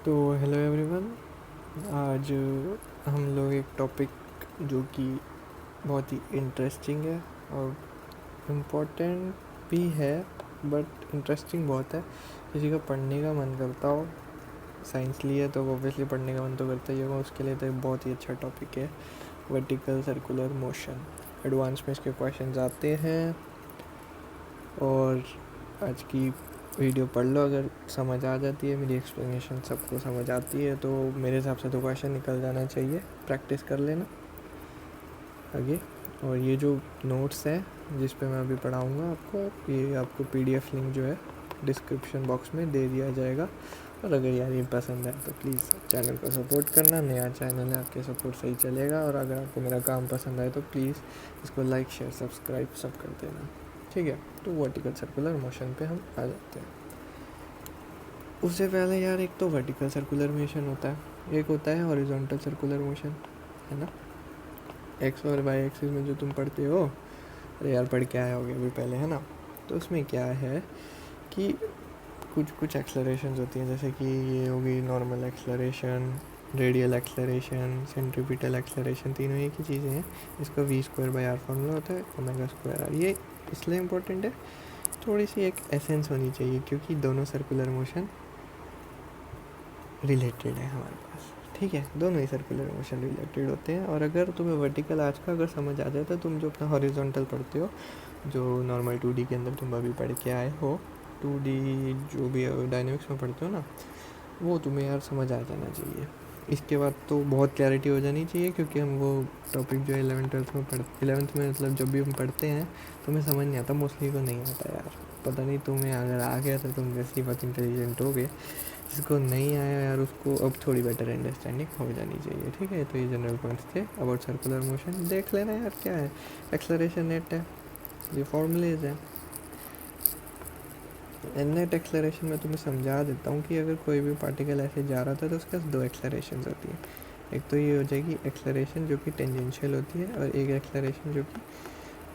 तो hello everyone. आज हम लोग एक टॉपिक जो कि बहुत ही इंटरेस्टिंग है और इम्पोर्टेंट भी है, बट इंटरेस्टिंग बहुत है। किसी का पढ़ने का मन करता हो, साइंस लिए तो ऑब्वियसली पढ़ने का मन तो करता ही होगा, उसके लिए तो एक बहुत ही अच्छा टॉपिक है वर्टिकल सर्कुलर मोशन। एडवांस में इसके क्वेश्चंस आते हैं और आज की वीडियो पढ़ लो, अगर समझ आ जाती है, मेरी एक्सप्लेनेशन सबको समझ आती है तो मेरे हिसाब से तो क्वेश्चन निकल जाना चाहिए। प्रैक्टिस कर लेना आगे। और ये जो नोट्स हैं जिस पे मैं अभी पढ़ाऊँगा आपको, ये आपको पीडीएफ लिंक जो है डिस्क्रिप्शन बॉक्स में दे दिया जाएगा। और अगर यार ये पसंद है तो प्लीज़ चैनल को सपोर्ट करना, नया चैनल है, आपके सपोर्ट से ही चलेगा। और अगर आपको मेरा काम पसंद आए तो प्लीज़ इसको लाइक शेयर सब्सक्राइब सब कर देना, ठीक है। तो वर्टिकल सर्कुलर मोशन पे हम आ जाते हैं। उससे पहले यार, एक तो वर्टिकल सर्कुलर मोशन होता है, एक होता है हॉरिजॉन्टल सर्कुलर मोशन, है ना। एक्स और वाई एक्सिस में जो तुम पढ़ते हो, अरे यार पढ़ के आए होगे अभी पहले, है ना। तो उसमें क्या है कि कुछ कुछ एक्सलरेशंस होती हैं, जैसे कि ये होगी normal acceleration, radial acceleration, centripetal acceleration, तीनों एक ही चीज़ें हैं। इसका v²/r फॉर्मूला होता है, ओमेगा²r। ये इसलिए इम्पोर्टेंट है, थोड़ी सी एक एसेंस होनी चाहिए, क्योंकि दोनों सर्कुलर मोशन रिलेटेड है हमारे पास, ठीक है। दोनों ही सर्कुलर मोशन रिलेटेड होते हैं। और अगर तुम्हें वर्टिकल आज का अगर समझ आ जाए तो तुम जो अपना हॉरिजॉन्टल पढ़ते हो, जो नॉर्मल 2D के अंदर तुम अभी पढ़ के आए हो, 2D जो भी डायनेमिक्स में पढ़ते हो ना, वो तुम्हें यार समझ आ जाना चाहिए। इसके बाद तो बहुत क्लैरिटी हो जानी चाहिए, क्योंकि हम वो टॉपिक जो 11th-12th में 11th में मतलब जब भी हम पढ़ते हैं तो हमें समझ नहीं आता, मोस्टली को नहीं आता यार। पता नहीं तुम्हें अगर आ गया तो तुम वैसे ही बहुत इंटेलिजेंट हो गए, जिसको नहीं आया यार उसको अब थोड़ी बेटर अंडरस्टैंडिंग हो जानी चाहिए, ठीक है। तो ये जनरल पॉइंट्स थे अबाउट सर्कुलर मोशन। देख लेना यार क्या है, एक्सलरेशन नेट है, ये फॉर्मूलेज है। नेट एक्सलरेशन में तुम्हें समझा देता हूँ कि अगर कोई भी पार्टिकल ऐसे जा रहा था तो उसके पास दो एक्सलरेशन होती हैं। एक तो ये हो जाएगी एक्सलरेशन जो कि टेंजेंशियल होती है, और एक एक्सलरेशन जो कि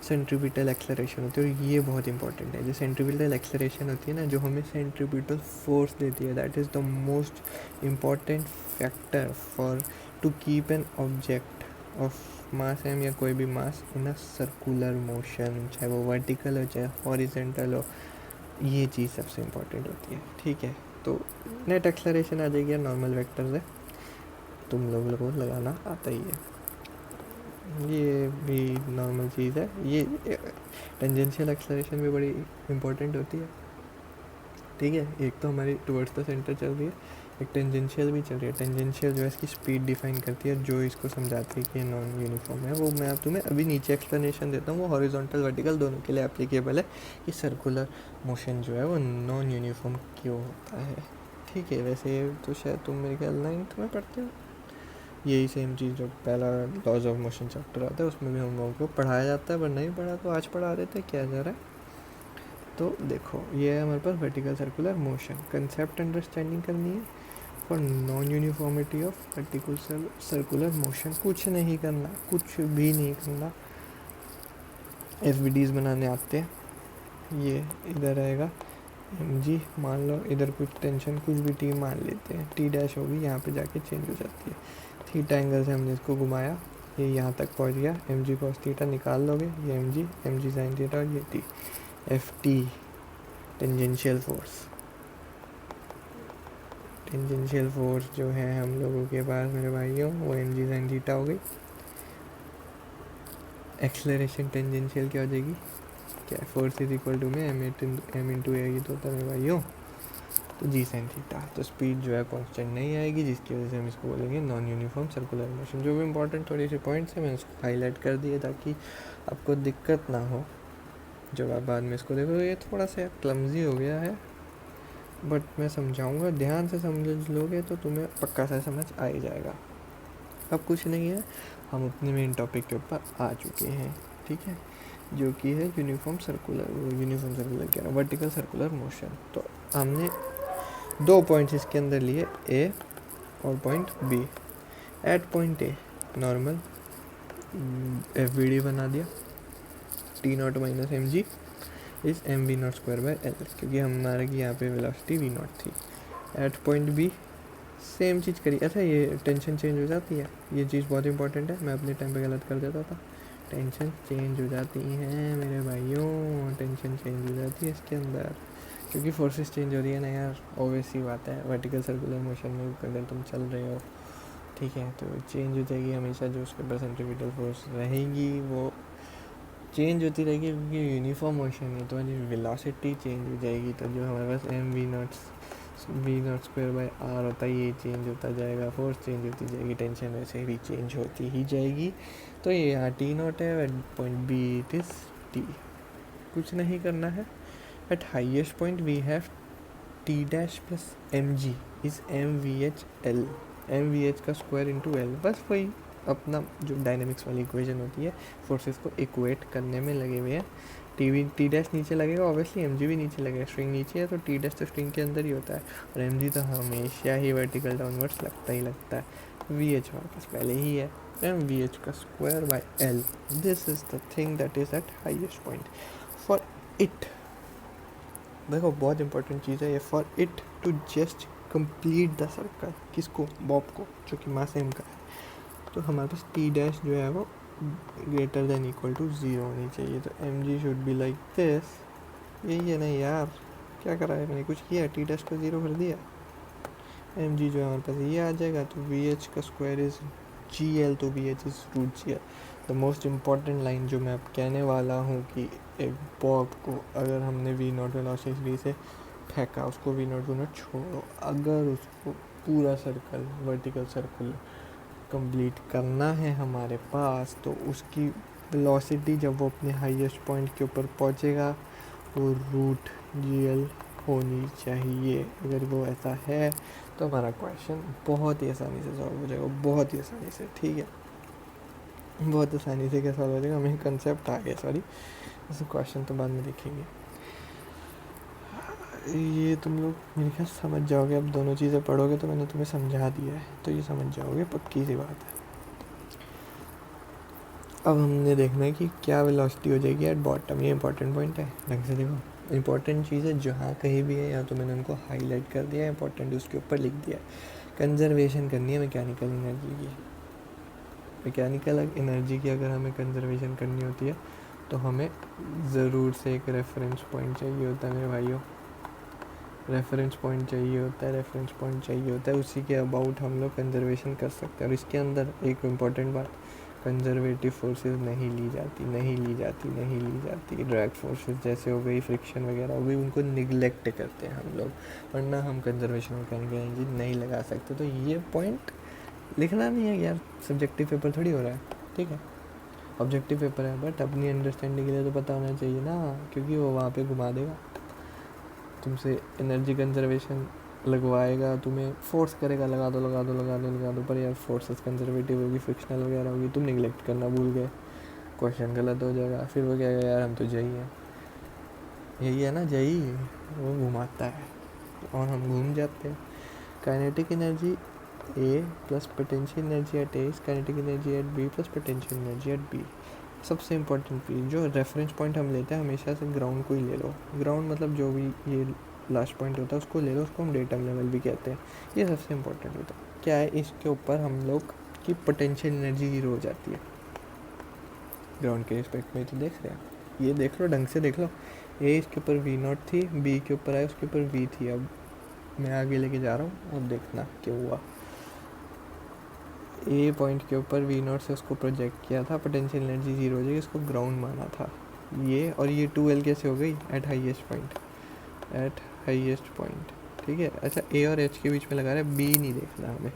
सेंट्रीपिटल एक्सलरेशन होती है। और ये बहुत इंपॉर्टेंट है, जो सेंट्रीपिटल एक्सलरेशन होती है ना, जो हमें सेंट्रीपिटल फोर्स देती है, that is the most important factor for to keep an object of mass M या कोई भी मास इन अ सर्कुलर मोशन, चाहे वो वर्टिकल हो चाहे हॉरिजेंटल हो। ये चीज़ सबसे इम्पॉर्टेंट होती है, ठीक है। तो नेट एक्सलरेशन आ जाएगी, नॉर्मल वेक्टर है, तुम लोगों को लगाना आता ही है, ये भी नॉर्मल चीज़ है। ये टेंजेंशियल एक्सलरेशन भी बड़ी इम्पोर्टेंट होती है, ठीक है। एक तो हमारी टुवर्ड्स द सेंटर चल रही है, एक टेंजेंशियल भी चल रही है। टेंजेंशियल जो है इसकी स्पीड डिफाइन करती है, जो इसको समझाती है कि नॉन यूनिफॉर्म है। वो मैं तुम्हें अभी नीचे एक्सप्लेनेशन देता हूँ, वो हॉरिजॉन्टल वर्टिकल दोनों के लिए एप्लीकेबल है कि सर्कुलर मोशन जो है वो नॉन यूनिफॉर्म क्यों होता है, ठीक है। वैसे तो शायद तुम मेरे ख्याल 9th में पढ़ते हो, यही सेम चीज़ जो पहला लॉज ऑफ मोशन चैप्टर आता है उसमें भी हम लोगों को पढ़ाया जाता है, पर नहीं पढ़ा तो आज पढ़ा देते, क्या जा रहा है। तो देखो ये है हमारे पास vertical circular motion, concept understanding करनी है for non uniformity of vertical circular motion. कुछ नहीं करना, कुछ भी नहीं करना। एफ बनाने आते हैं, ये इधर आएगा जी, मान लो इधर कुछ टेंशन कुछ भी टी मान लेते हैं, टी डैश होगी, यहाँ पे जाके चेंज हो जाती है। थीटा एंगल से हमने इसको घुमाया, ये यहाँ तक पहुँच गया, एम जी कॉस थीटा निकाल लोगे, ये एम जी साइन थीटा, और ये T. F T tangential force, tangential force जो है हम लोगों के पास मेरे भाइयों, वो एम जी साइन थीटा हो गई। एक्सलरेशन टेंजेंशियल क्या हो जाएगी, क्या फोर्स इज इक्वल टू में एम इंटू ए, तो होता है मेरे भाइयों तो जी साइन थीटा। तो स्पीड जो है कांस्टेंट नहीं आएगी, जिसकी वजह से हम इसको बोलेंगे नॉन यूनिफॉर्म सर्कुलर मोशन। जो भी इंपॉर्टेंट थोड़ी सी पॉइंट्स हैं मैंने उसको हाईलाइट कर दिए ताकि आपको दिक्कत ना हो जब आप बाद में इसको देखो। ये थोड़ा सा क्लमजी हो गया है, बट मैं समझाऊंगा, ध्यान से समझ लोगे तो तुम्हें पक्का सा समझ आ ही जाएगा। अब कुछ नहीं है, हम अपने मेन टॉपिक के ऊपर आ चुके हैं, ठीक है, जो कि है यूनिफॉर्म सर्कुलर क्या है, वर्टिकल सर्कुलर मोशन। तो हमने दो पॉइंट्स इसके अंदर लिए, ए और point B. At point A normal F B D बना दिया, T not minus M G is M V not square by L, क्योंकि हमारे की यहाँ पे वेलोसिटी वी नॉट थी। एट पॉइंट बी सेम चीज़ करी। अच्छा ये टेंशन चेंज हो जाती है, ये चीज़ बहुत इंपॉर्टेंट है, मैं अपने टाइम पे गलत कर देता था। टेंशन चेंज हो जाती हैं मेरे भाइयों, टेंशन चेंज हो जाती है इसके अंदर, क्योंकि फोर्सेस चेंज हो रही है ना यार, ऑब्वियस ही बात है। वर्टिकल सर्कुलर मोशन में अगर तुम चल रहे हो, ठीक है, तो चेंज हो जाएगी हमेशा, जो उसके ऊपर सेंट्रीपिटल फोर्स रहेगी वो चेंज होती रहेगी, क्योंकि यूनिफॉर्म मोशन है, तो वेलोसिटी चेंज हो जाएगी। तो जो हमारे पास v not square by r होता है, ये चेंज होता जाएगा, फोर्स चेंज होती जाएगी, टेंशन वैसे भी चेंज होती ही जाएगी। तो ये यहाँ टी नॉट है, at point B it is T, कुछ नहीं करना है। At highest point we have T dash plus M G is M V H L, M V H का स्क्वायर इंटू एल, बस वही अपना जो डायनेमिक्स वाली इक्वेशन होती है, फोर्सेस को इक्वेट करने में लगे हुए हैं। टी डैश नीचे लगेगा, ऑब्वियसली एम जी भी नीचे लगेगा, स्ट्रिंग नीचे है तो टी डैश तो स्ट्रिंग के अंदर ही होता है, और एम जी तो हमेशा ही वर्टिकल डाउनवर्ड्स लगता ही लगता है। वी एच हमारे पास पहले ही है, एम वी एच का square by L, this is the thing that is at highest point for it. देखो बहुत इंपॉर्टेंट चीज़ है ये, for it to just complete the circle, किसको, बॉब को, जो कि मास एम का है, तो हमारे पास टी डैश जो है वो greater than equal to zero होनी चाहिए। तो M G should be like this, यही है ना यार, क्या करा है मैंने, कुछ किया, टी डैश को ज़ीरो कर दिया, एम जी जो है हमारे पास ये आ जाएगा। तो वी एच का स्क्वायर इज जी एल, तो V H is root G L. The most important line जो मैं अब कहने वाला हूँ कि एक बॉब को अगर हमने वी नॉट वेलोसिटी से फेंका, उसको वी नॉट छोड़ो, अगर उसको पूरा सर्कल, वर्टिकल सर्कल कंप्लीट करना है हमारे पास, तो उसकी वेलोसिटी जब वो अपने हाईएस्ट पॉइंट के ऊपर पहुंचेगा वो रूट जी एल होनी चाहिए। अगर वो ऐसा है तो हमारा क्वेश्चन बहुत ही आसानी से सॉल्व हो जाएगा, बहुत ही आसानी से, ठीक है, बहुत आसानी से क्या सॉल्व हो जाएगा, हमें कंसेप्ट आ गया, सॉरी, ऐसे क्वेश्चन तो बाद में देखेंगे। ये तुम लोग मेरे ख्याल समझ जाओगे, अब दोनों चीज़ें पढ़ोगे तो मैंने तुम्हें समझा दिया है, तो ये समझ जाओगे, पक्की सी बात है। अब हमने देखना है कि क्या वेलोसिटी हो जाएगी एट बॉटम, ये इंपॉर्टेंट पॉइंट है, ढंग से देखो, इंपॉर्टेंट चीज़ है, जहाँ कहीं भी है या तो मैंने उनको हाईलाइट कर दिया है, इंपॉर्टेंट उसके ऊपर लिख दिया है। कंजर्वेशन करनी है मैकेनिकल एनर्जी की, मैकेनिकल एनर्जी की अगर हमें कंजर्वेशन करनी होती है तो हमें ज़रूर से एक रेफरेंस पॉइंट चाहिए होता है मेरे भाइयों, रेफरेंस पॉइंट चाहिए होता है, रेफरेंस पॉइंट चाहिए होता है, उसी के अबाउट हम लोग कंजर्वेशन कर सकते हैं। और इसके अंदर एक इम्पॉर्टेंट बात, कंजर्वेटिव फोर्सेस नहीं ली जाती, नहीं ली जाती, नहीं ली जाती। ड्रैग फोर्सेस जैसे हो गई, फ्रिक्शन वगैरह हो गई, उनको निगलेक्ट करते हैं हम लोग, वरना हम कंजर्वेशन मैकेनिकल एनर्जी नहीं लगा सकते। तो ये पॉइंट लिखना नहीं है यार, सब्जेक्टिव पेपर थोड़ी हो रहा है, ठीक है, ऑब्जेक्टिव पेपर है, बट अपनी अंडरस्टैंडिंग के लिए तो पता होना चाहिए ना, क्योंकि वो वहाँ पे घुमा देगा तुमसे, एनर्जी कंजर्वेशन लगवाएगा, तुम्हें फोर्स करेगा, लगा दो लगा दो लगा दो लगा दो, पर यार फोर्सेस कंजर्वेटिव होगी, फ्रिक्शनल वगैरह होगी, तुम निगलेक्ट करना भूल गए, क्वेश्चन गलत हो जाएगा, फिर वो कहेगा यार हम तो जई हैं, यही है ना जई, वो घुमाता है और हम घूम जाते हैं। Kinetic energy A plus potential energy at A, kinetic energy at B plus potential energy at B. सबसे इम्पोर्टेंट चीज़, जो रेफरेंस पॉइंट हम लेते हैं हमेशा से ग्राउंड को ही ले लो, ग्राउंड मतलब जो भी ये लास्ट पॉइंट होता है उसको ले लो, उसको हम डेटम लेवल भी कहते हैं, ये सबसे इम्पोर्टेंट होता है। क्या है, इसके ऊपर हम लोग की पोटेंशियल एनर्जी ज़ीरो हो जाती है ग्राउंड के रिस्पेक्ट में, तो देख रहे हैं, ये देख लो, ढंग से देख लो, ए इसके ऊपर वी नॉट थी, बी के ऊपर है उसके ऊपर वी थी, अब मैं आगे लेके जा रहा हूँ, अब देखना क्या हुआ। ए पॉइंट के ऊपर वी नॉट से उसको प्रोजेक्ट किया था, पोटेंशियल एनर्जी ज़ीरो हो जाएगी, इसको ग्राउंड माना था, ये और ये 2L कैसे हो गई, eight highest point, eight highest point, ठीक है। अच्छा ए और एच के बीच में लगा रहे हैं, बी नहीं देखना हमें,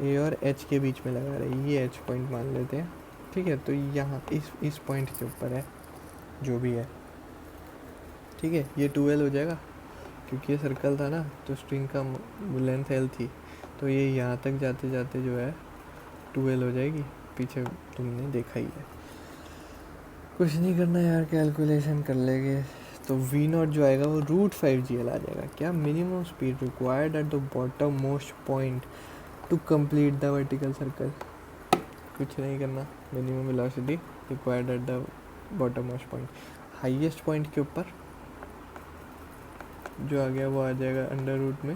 ए और एच के बीच में लगा रहे हैं, ये एच पॉइंट मान लेते हैं, ठीक है। तो यहाँ इस पॉइंट के ऊपर है जो भी है, ठीक है, ये 2L हो जाएगा, क्योंकि ये सर्कल था ना, तो स्ट्रिंग का लेंथ L थी, तो ये यहाँ तक जाते जाते जो है 2L हो जाएगी, पीछे तुमने देखा ही है, कुछ नहीं करना यार, कैलकुलेशन कर लेंगे। तो वी नॉट जो आएगा वो √5GL आ जाएगा। क्या, minimum speed required at the bottom most point two complete the vertical circle, कुछ नहीं करना, minimum velocity required at the bottom most point, highest point के ऊपर जो आ गया वो आ जाएगा अंडर रूट में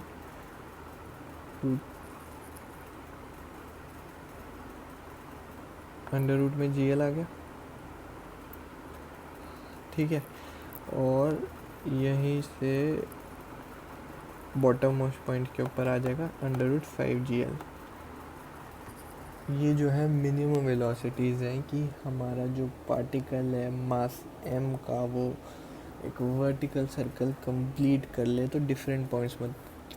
अंडर रूट में जी एल आ गया, ठीक है। और यहीं से बॉटम मोस्ट पॉइंट के ऊपर आ जाएगा अंडर रूट 5 GL। ये जो है मिनिमम वेलोसिटीज़ हैं कि हमारा जो पार्टिकल है मास m का वो एक वर्टिकल सर्कल कंप्लीट कर ले तो डिफरेंट पॉइंट्स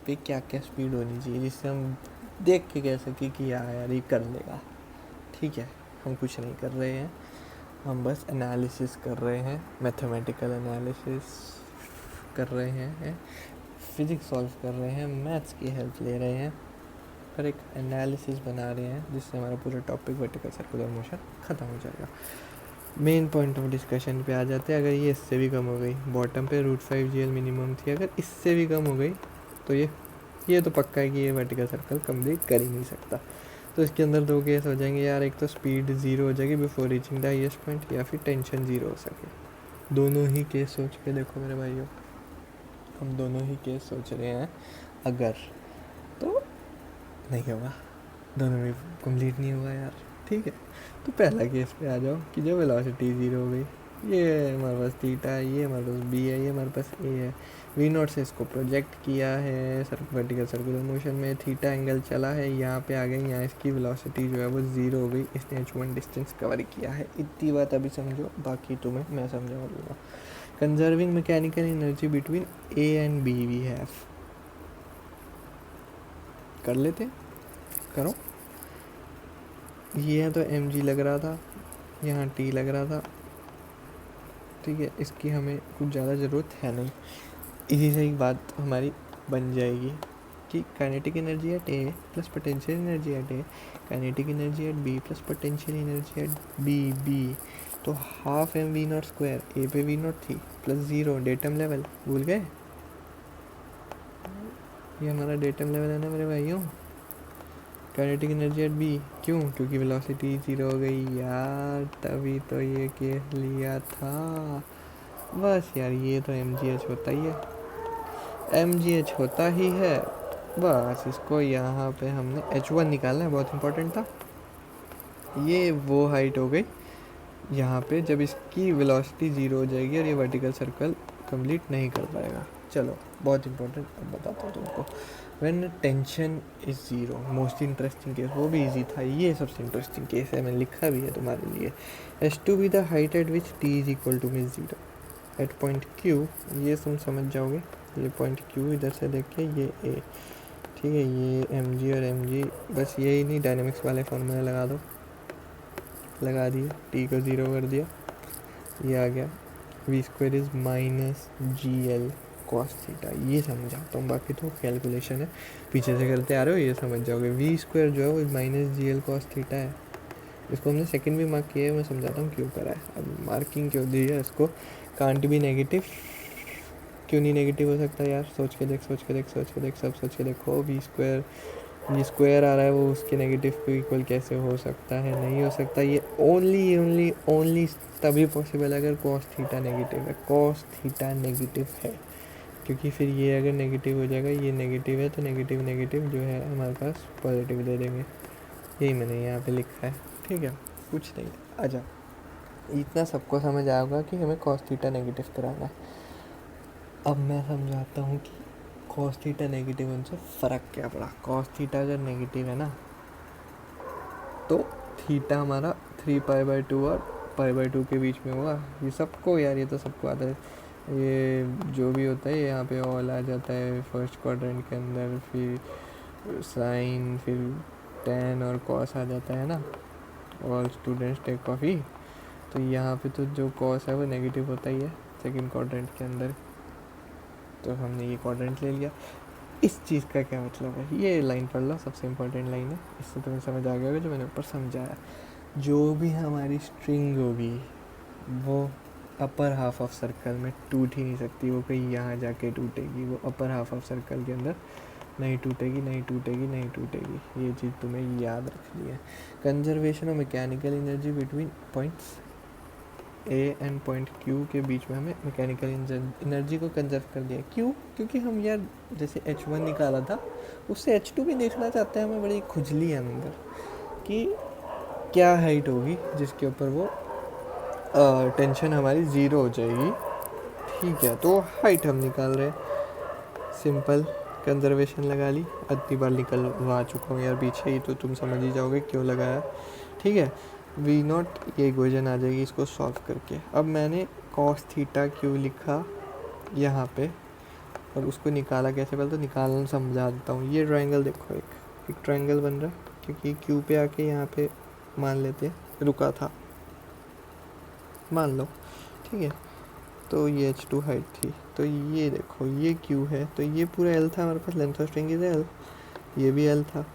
पे क्या क्या स्पीड होनी चाहिए, जिससे हम देख के कह सकें कि यार ये कर लेगा। ठीक है, हम कुछ नहीं कर रहे हैं, हम बस एनालिसिस कर रहे हैं, मैथमेटिकल एनालिसिस कर रहे हैं, फिज़िक्स सॉल्व कर रहे हैं, मैथ्स की हेल्प ले रहे हैं, पर एक एनालिसिस बना रहे हैं जिससे हमारा पूरा टॉपिक वर्टिकल सर्कुलर मोशन ख़त्म हो जाएगा। मेन पॉइंट ऑफ डिस्कशन पे आ जाते हैं। अगर ये इससे भी कम हो गई, बॉटम पे √5 GL मिनिमम थी, अगर इससे भी कम हो गई तो ये तो पक्का है कि ये वर्टिकल सर्कल कंप्लीट कर ही नहीं सकता। तो इसके अंदर दो केस हो जाएंगे यार, एक तो स्पीड 0 हो जाएगी before reaching the highest point, या फिर टेंशन 0 हो सके। दोनों ही केस सोच के देखो मेरे भाइयों, हम दोनों ही केस सोच रहे हैं। अगर तो नहीं होगा, दोनों में कंप्लीट नहीं होगा यार। ठीक है, तो पहला केस पे आ जाओ कि जो वेलोसिटी 0 हो गई, ये हमारे पास थीटा है, ये हमारे पास बी है, ये हमारे पास ए है, V0 से इसको प्रोजेक्ट किया है वर्टिकल सर्कुलर मोशन में, थीटा एंगल चला है, यहाँ पे आ गई, यहाँ इसकी वेलोसिटी जो है वो 0 हो गई, इसने h1 डिस्टेंस कवर किया है। इतनी बात अभी समझो, बाकी तुम्हें मैं समझा दूँगा। Conserving mechanical energy between A and B we have, कर लेते करो। ये है तो mg लग रहा था, यहाँ t लग रहा था, ठीक है, इसकी हमें कुछ ज़्यादा ज़रूरत है नहीं। इसी से एक बात हमारी बन जाएगी कि kinetic energy at A plus potential energy at A, kinetic energy at B plus potential energy at B, तो हाफ mv0 स्क्वायर, ए पे v0 थी, प्लस 0 डेटम लेवल, भूल गए? ये हमारा डेटम लेवल है ना मेरे भाइयों, काइनेटिक एनर्जी एट बी। क्यों? क्योंकि वेलोसिटी 0 हो गई यार, तभी तो ये केस लिया था। बस यार, ये तो mgh होता ही है, mgh होता ही है। बस इसको यहाँ पे हमने h1 निकालना है, बहुत इंपॉर्टेंट था। ये वो हाइट हो गई यहाँ पे जब इसकी वेलोसिटी 0 हो जाएगी और ये वर्टिकल सर्कल कंप्लीट नहीं कर पाएगा। चलो बहुत इंपॉर्टेंट, अब बताता हूँ तुमको। When tension is 0, most interesting case, वो भी इजी था, ये सबसे इंटरेस्टिंग केस है, मैंने लिखा भी है तुम्हारे लिए। H to be the height at which T is equal to mean 0 at point Q, ये तुम समझ जाओगे, ये पॉइंट क्यू इधर से देख के ये ए, ठीक है, ये एम जी और एम जी, बस यही नहीं, डायनेमिक्स वाले फॉर्मूले लगा दो, लगा दिए, टी को 0 कर दिया, ये आ गया V square is minus G L cos theta. ये समझाता हूँ, बाकी तो कैलकुलेशन है, पीछे से करते आ रहे हो, ये समझ जाओगे। वी स्क्वायर जो है वो minus G L cos theta है, इसको हमने सेकंड भी मार्क किया है, मैं समझाता हूँ क्यों करा है। अब मार्किंग क्यों दी है इसको, कांट भी नेगेटिव, क्यों नहीं नेगेटिव हो सकता यार, सोच के देख, सोच के देख, सोच के देख, सब सोच के देखो। वी स्क्वायर आ रहा है, वो उसके नेगेटिव को इक्वल कैसे हो सकता है, नहीं हो सकता। ये ओनली तभी पॉसिबल है अगर कॉस थीटा नेगेटिव है, कॉस थीटा नेगेटिव है, क्योंकि फिर ये अगर नेगेटिव हो जाएगा, ये नेगेटिव है, तो नेगेटिव नेगेटिव जो है हमारे पास पॉजिटिव दे देंगे, यही मैंने यहाँ पे लिखा है, ठीक है, कुछ नहीं। अच्छा, इतना सबको समझ आएगा कि हमें कॉस थीटा नेगेटिव कराना है। अब मैं समझाता हूँ कि कॉस थीटा नेगेटिव उनसे फ़र्क क्या पड़ा। कॉस थीटा अगर नेगेटिव है ना, तो थीटा हमारा 3π/2 और π/2 के बीच में हुआ। ये सबको यार, ये तो सबको आता है, ये जो भी होता है यहाँ पे ऑल आ जाता है फर्स्ट क्वाड्रेंट के अंदर, फिर साइन, फिर टेन और कॉस आ जाता है ना, ऑल स्टूडेंट्स टेक कॉफ़ी। तो यहाँ पे तो जो कॉस है वो नेगेटिव होता ही है सेकंड क्वाड्रेंट के अंदर, तो हमने ये क्वाड्रेंट ले लिया। इस चीज़ का क्या मतलब है, ये लाइन पढ़ लो, सबसे इम्पोर्टेंट लाइन है, इससे तुम्हें समझ आ गया होगा जो मैंने ऊपर समझाया। जो भी हमारी स्ट्रिंग होगी वो अपर हाफ ऑफ सर्कल में टूट ही नहीं सकती, वो कहीं यहाँ जाके टूटेगी, वो अपर हाफ ऑफ सर्कल के अंदर नहीं टूटेगी, नहीं टूटेगी, नहीं टूटेगी। ये चीज़ तुम्हें याद रखनी है। Conservation of mechanical energy between points A and point Q के बीच में हमें मैकेनिकल एनर्जी को कंजर्व कर दिया। क्यों? क्योंकि हम यार जैसे H1 निकाला था, उससे H2 भी देखना चाहते हैं, हमें बड़ी खुजली है अंदर कि क्या हाइट होगी जिसके ऊपर वो टेंशन हमारी ज़ीरो हो जाएगी। ठीक है, तो हाइट हम निकाल रहे हैं, सिंपल कंजर्वेशन लगा ली, इतनी बार निकलवा चुका हूँ यार पीछे ही, तो तुम समझ ही जाओगे क्यों लगाया। ठीक है, वी नॉट ये इक्वेशन आ जाएगी इसको सॉल्व करके। अब मैंने कॉस थीटा क्यू लिखा यहाँ पे, और उसको निकाला कैसे, पहले तो निकालना समझा देता हूँ। ये ट्रायंगल देखो, एक ट्रायंगल बन रहा है, क्योंकि क्यू पे आके यहाँ पे मान लेते हैं रुका था, मान लो। ठीक है, तो ये h2 हाइट थी, तो ये देखो ये q है, तो ये पूरा l था हमारे पास, length of string is l, ये भी l था,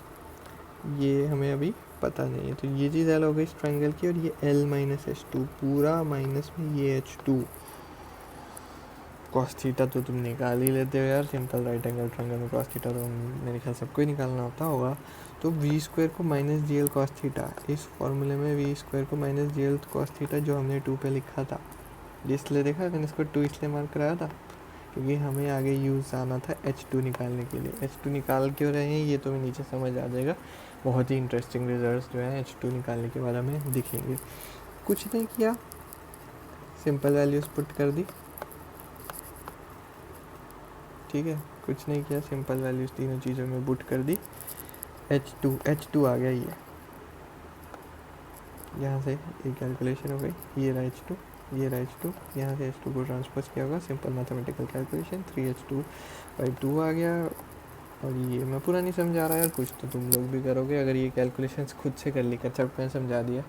ये हमें अभी पता नहीं है, तो ये चीज़ l हो गई इस ट्रायंगल की, और ये l माइनस h2 पूरा माइनस में ये h2। कॉस थीटा तो तुम निकाल ही लेते हो यार, सिंपल राइट एंगल ट्रायंगल में कॉस थीटा तो मेरे ख्याल सबको ही निकालना होता होगा। तो वी स्क्वायर को minus G L cos theta, इस फॉर्मूले में वी स्क्वायर को minus G L cos theta जो हमने 2 पे लिखा था, इसलिए देखा मैंने इसको 2 इसलिए मार्क कराया था क्योंकि हमें आगे यूज़ आना था h2 निकालने के लिए। h2 निकाल क्यों रहे हैं ये तो मैं नीचे समझ आ जाएगा, बहुत ही इंटरेस्टिंग रिजल्ट्स जो है h2 निकालने के बाद हमें दिखेंगे। कुछ नहीं किया, सिंपल वैल्यूज़ पुट कर दी। ठीक है, कुछ नहीं किया, सिंपल वैल्यूज़ तीनों चीज़ों में पुट कर दी। h2 आ गया, ये यहाँ से ये कैलकुलेशन हो गई, ये रहा h2, ये रहा h2, यहाँ से h2 को ट्रांसपोज किया होगा, सिंपल मैथमेटिकल कैलकुलेशन, 3h2/2 आ गया। और ये मैं पूरा नहीं समझा रहा यार, कुछ तो तुम लोग भी करोगे अगर ये कैलकुलेशंस खुद से कर ली, कंसेप्ट में समझा दिया,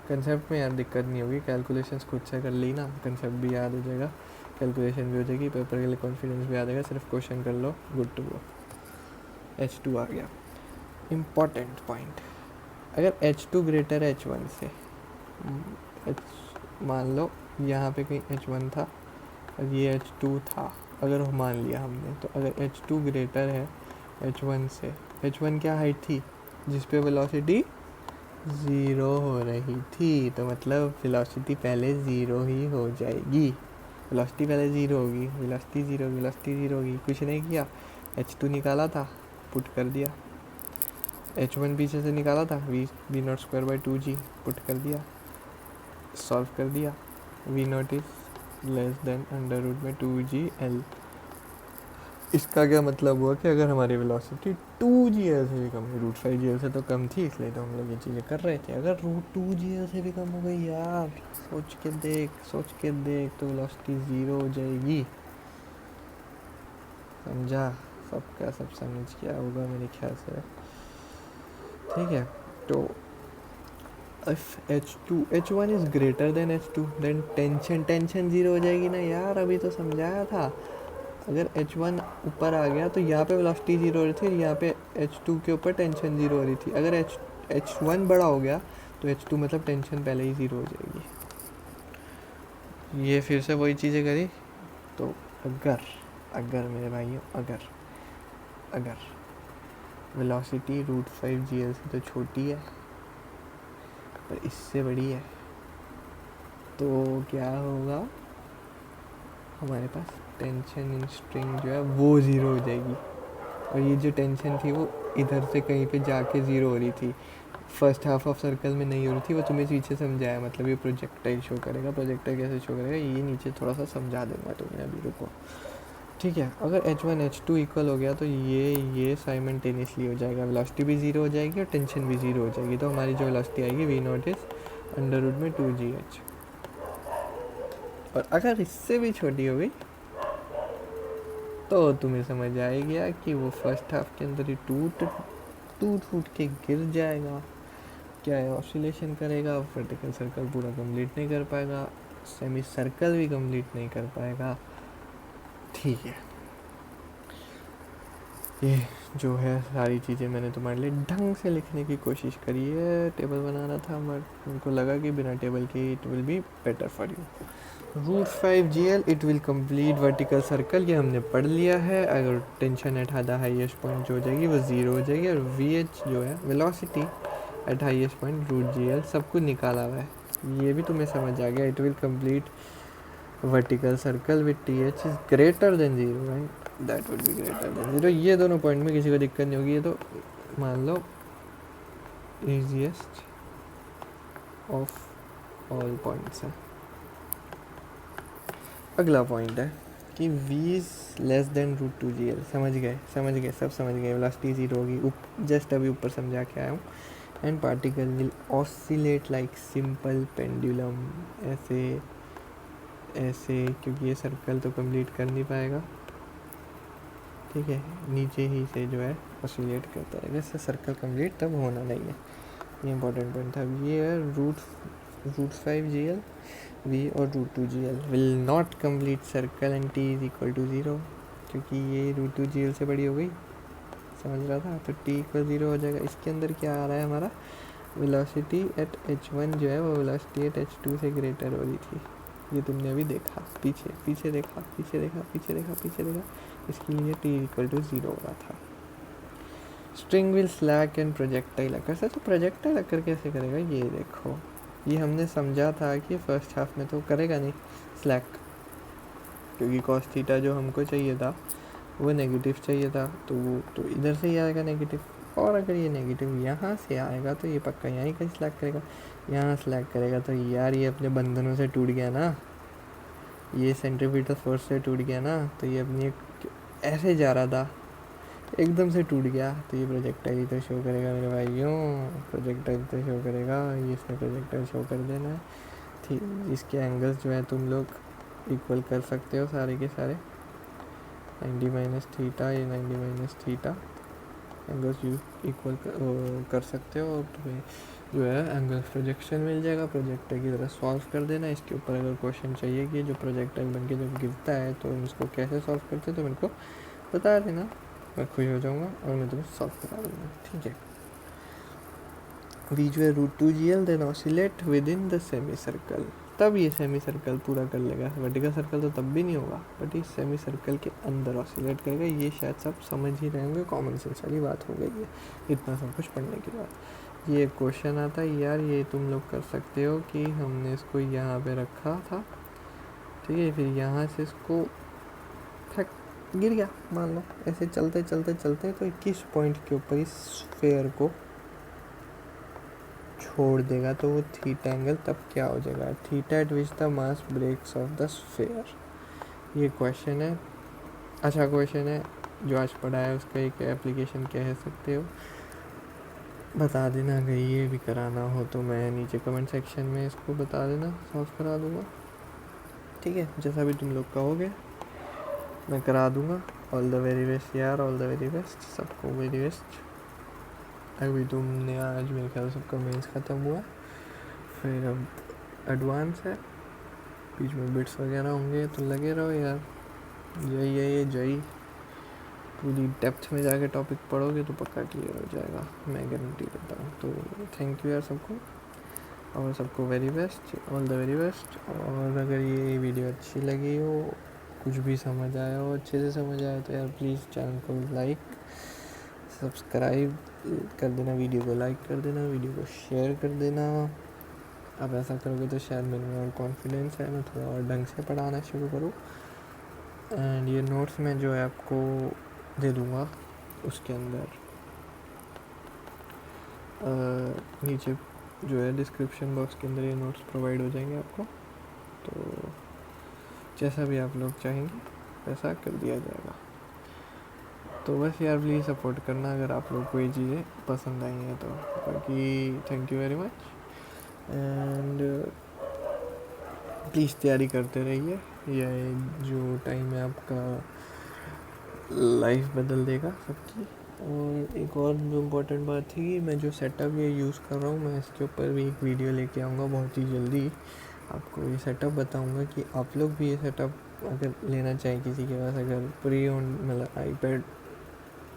कंसेप्ट में यार दिक्कत नहीं होगी, कैलकुलेशंस खुद से कर ली ना, कंसेप्ट भी याद हो जाएगा, कैलकुलेशन भी हो जाएगी, पेपर के लिए कॉन्फिडेंस भी आ जाएगा, सिर्फ क्वेश्चन कर लो, गुड टू गो। h2 आ गया। इम्पॉर्टेंट पॉइंट, अगर h2 ग्रेटर है h1 से, मान लो यहाँ पे कहीं h1 था और ये h2 था, अगर मान लिया हमने, तो अगर h2 ग्रेटर है h1 से, h1 क्या हाइट थी जिस पे वेलोसिटी 0 हो रही थी, तो मतलब वेलोसिटी पहले 0 ही हो जाएगी, वेलोसिटी पहले 0 होगी, वेलोसिटी 0, वेलोसिटी 0 होगी। कुछ नहीं किया, h2 निकाला था, पुट कर दिया, h1 पीछे से निकाला था, V not square by 2g put कर दिया, सॉल्व कर दिया, V nought is less than under root में 2gl। इसका क्या मतलब हुआ कि अगर हमारी वेलोसिटी 2gl से भी कम है, रूट 5gl से तो कम थी इसलिए तो हम लोग ये चीज़ें कर रहे थे, अगर रूट 2gl से भी कम हो गई यार, सोच के देख, तो वेलोसिटी 0 हो जाएगी। समझा, सबका सब समझ गया होगा मेरे ख्याल से। ठीक है, तो if h1 is greater than h2 then tension 0 हो जाएगी ना यार, अभी तो समझाया था। अगर h1 ऊपर आ गया तो यहाँ पे वेलोसिटी 0 हो रही थी और यहाँ पे h2 के ऊपर टेंशन 0 हो रही थी, अगर h1 बड़ा हो गया तो h2 मतलब टेंशन पहले ही 0 हो जाएगी। ये फिर से वही चीज़ें करी, तो अगर मेरे भाइयों, अगर वेलोसिटी रूट 5gl से तो छोटी है पर इससे बड़ी है, तो क्या होगा, हमारे पास टेंशन इन स्ट्रिंग जो है वो 0 हो जाएगी, और ये जो टेंशन थी वो इधर से कहीं पे जाके 0 हो रही थी, फर्स्ट हाफ ऑफ सर्कल में नहीं हो रही थी, वो तुम्हें पीछे समझाया, मतलब ये प्रोजेक्टाइल शो करेगा, प्रोजेक्टर कैसे शो करेगा ये नीचे थोड़ा सा समझा दूंगा तुम्हें, अभी रुको। ठीक है, अगर h1 h2 इक्वल हो गया तो ये साइमल्टेनियसली हो जाएगा, वेलोसिटी भी 0 हो जाएगी और टेंशन भी 0 हो जाएगी, तो हमारी जो वेलोसिटी आएगी V nought is under root में 2gh। और अगर इससे भी छोटी हो गई तो तुम्हें समझ आएगी कि वो फर्स्ट हाफ के अंदर ही टूट के गिर जाएगा, क्या है ऑसिलेशन करेगा, वर्टिकल सर्कल पूरा कंप्लीट नहीं कर पाएगा, सेमी सर्कल भी कंप्लीट नहीं कर पाएगा। ठीक है, ये जो है सारी चीज़ें मैंने तुम्हारे लिए ढंग से लिखने की कोशिश करी है, टेबल बनाना था बट उनको लगा कि बिना टेबल के it will be better for you. Root 5gl it will complete vertical circle, ये हमने पढ़ लिया है। अगर tension at the highest point जो हो जाएगी वो 0 हो जाएगी, और vh जो है velocity at highest point root gl सब कुछ निकाला हुआ है, ये भी तुम्हें समझ आ गया। It will complete vertical circle with th is greater than 0, right, that would be greater than 0। ये दोनों पॉइंट में किसी को दिक्कत नहीं होगी, ये तो मान लो ईजीएस्ट ऑफ ऑल पॉइंट्स है। अगला पॉइंट है कि v is less then √2gl। समझ गए सब समझ गए। वेलोसिटी 0 होगी, जस्ट अभी ऊपर समझा के आया हूँ। And particle will oscillate like simple pendulum. ऐसे क्योंकि ये सर्कल तो कंप्लीट कर नहीं पाएगा, ठीक है, नीचे ही से जो है ऑसिलेट करता रहेगा, इससे सर्कल कंप्लीट तब होना नहीं है। ये इंपॉर्टेंट पॉइंट था। ये है √5gl v और √2gl will not complete circle and t is equal to 0, क्योंकि ये √2gl से बड़ी हो गई, समझ रहा था, तो t इक्वल 0 हो जाएगा। इसके अंदर क्या आ रहा है हमारा, वेलोसिटी एट h1 जो है वो वेलोसिटी एट h2 से ग्रेटर हो रही थी। ये तुमने अभी देखा, पीछे देखा, इसके लिए t इक्वल टू 0 हो रहा था। String will slack and projectile occur. Sir तो प्रोजेक्टाइल अकर कैसे करेगा, ये देखो, ये हमने समझा था कि फर्स्ट हाफ में तो करेगा नहीं स्लैक, क्योंकि कॉस थीटा जो हमको चाहिए था वो नेगेटिव चाहिए था, तो वो तो इधर से ही आएगा नेगेटिव। और अगर ये नेगेटिव यहाँ से आएगा तो ये पक्का यहीं कहीं स्लैक करेगा। यहाँ स्लैक करेगा तो यार ये अपने बंधनों से टूट गया ना, ये सेंट्रीपिटल फोर्स से टूट गया ना, तो ये अपनी ऐसे जा रहा था एकदम से टूट गया, तो ये प्रोजेक्टाइल ही तो शो करेगा मेरे भाइयों, प्रोजेक्टाइल तो शो करेगा, ये इसमें प्रोजेक्टाइल शो कर देना है। ठीक, इसके एंगल्स जो है तुम लोग इक्वल कर सकते हो सारे के सारे, 90 माइनस थीटा, ये 90 माइनस थीटा एंगल्स इक्वल कर सकते हो, और तुम्हें जो है एंगल प्रोजेक्शन मिल जाएगा। प्रोजेक्टाइल की तरह सॉल्व कर देना। इसके ऊपर अगर क्वेश्चन चाहिए कि जो प्रोजेक्टाइल बन के जब गिरता है तो हम इसको कैसे सॉल्व करते हैं तो मेरे को बता देना, मैं खुश हो जाऊँगा और मैं तुम्हें सॉल्व करा दूँगा, ठीक है। वी जो है √2gl then oscillate within the semi circle, तब ये सेमी सर्कल पूरा कर लेगा। वर्टिकल सर्कल तो तब भी नहीं होगा, बट इस सेमी सर्कल के अंदर ऑसिलेट करेगा। ये शायद सब समझ ही रहे होंगे, कॉमन सेंस वाली बात हो गई है इतना सब कुछ पढ़ने के बाद। ये क्वेश्चन आता है यार, ये तुम लोग कर सकते हो कि हमने इसको यहाँ पे रखा था, ठीक है, फिर यहाँ से इसको गिर गया, मान लो ऐसे चलते तो 21 पॉइंट के ऊपर इस स्फेयर को छोड़ देगा, तो वो थीटा एंगल तब क्या हो जाएगा, theta at which the mass breaks off the sphere. ये क्वेश्चन है, अच्छा क्वेश्चन है जो आज पढ़ा है, उसका एक एप्लीकेशन कह सकते हो, बता देना। अगर ये भी कराना हो तो मैं नीचे कमेंट सेक्शन में इसको बता देना, सॉल्व करा दूँगा, ठीक है। जैसा भी तुम लोग कहोगे मैं करा दूँगा। ऑल द वेरी बेस्ट यार, ऑल द वेरी बेस्ट, सबको वेरी बेस्ट। अभी तुमने आज मेरे ख्याल सबका मेंस ख़त्म हुआ, फिर अब एडवांस है, बीच में बिट्स वगैरह होंगे, तो लगे रहो यार। जय पूरी डेप्थ में जाके टॉपिक पढ़ोगे तो पक्का क्लियर हो जाएगा, मैं गारंटी देता हूँ। तो थैंक यू यार सबको, और सबको very best, all the very best. और अगर ये वीडियो अच्छी लगी हो, कुछ भी समझ आया हो, अच्छे से समझ आया, तो यार प्लीज़ चैनल को लाइक सब्सक्राइब कर देना, वीडियो को लाइक कर देना, वीडियो को शेयर कर देना। अब ऐसा करोगे तो शायद मेरे में और कॉन्फिडेंस है, मैं थोड़ा और ढंग से पढ़ाना शुरू करूँ। एंड ये नोट्स मैं जो है आपको दे दूँगा, उसके अंदर नीचे जो है डिस्क्रिप्शन बॉक्स के अंदर ये नोट्स प्रोवाइड हो जाएंगे आपको, तो जैसा भी आप लोग चाहेंगे वैसा कर दिया जाएगा। तो बस यार प्लीज़ सपोर्ट करना अगर आप लोग को ये चीज़ें पसंद आई हैं तो। बाकी thank you very much, and please तैयारी करते रहिए, यह जो टाइम है आपका लाइफ बदल देगा सबकी। और एक और जो इम्पोर्टेंट बात थी कि मैं जो सेटअप ये यूज़ कर रहा हूँ, मैं इसके ऊपर भी एक वीडियो लेके आऊँगा बहुत ही जल्दी, आपको ये सेटअप बताऊँगा कि आप लोग भी ये सेटअप अगर लेना चाहें, किसी के पास अगर प्री ओन मतलब आईपैड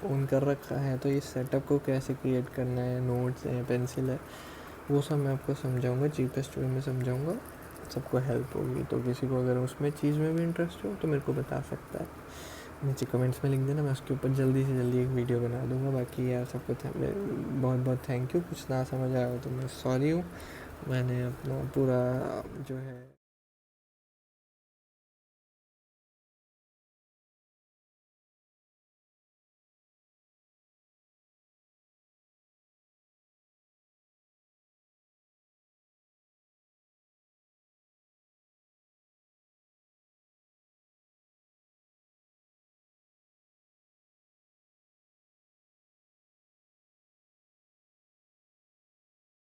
ऑन कर रखा है, तो इस सेटअप को कैसे क्रिएट करना है, नोट्स है, पेंसिल है, वो सब मैं आपको समझाऊंगा, चीपेस्ट वे में समझाऊंगा, सबको हेल्प होगी। तो किसी को अगर उसमें चीज़ में भी इंटरेस्ट हो तो मेरे को बता सकता है, नीचे कमेंट्स में लिख देना, मैं उसके ऊपर जल्दी से जल्दी एक वीडियो बना दूंगा। बाकी यार सबको बहुत बहुत थैंक यू। कुछ ना समझ आया हो तो मैं सॉरी हूँ, मैंने अपना पूरा जो है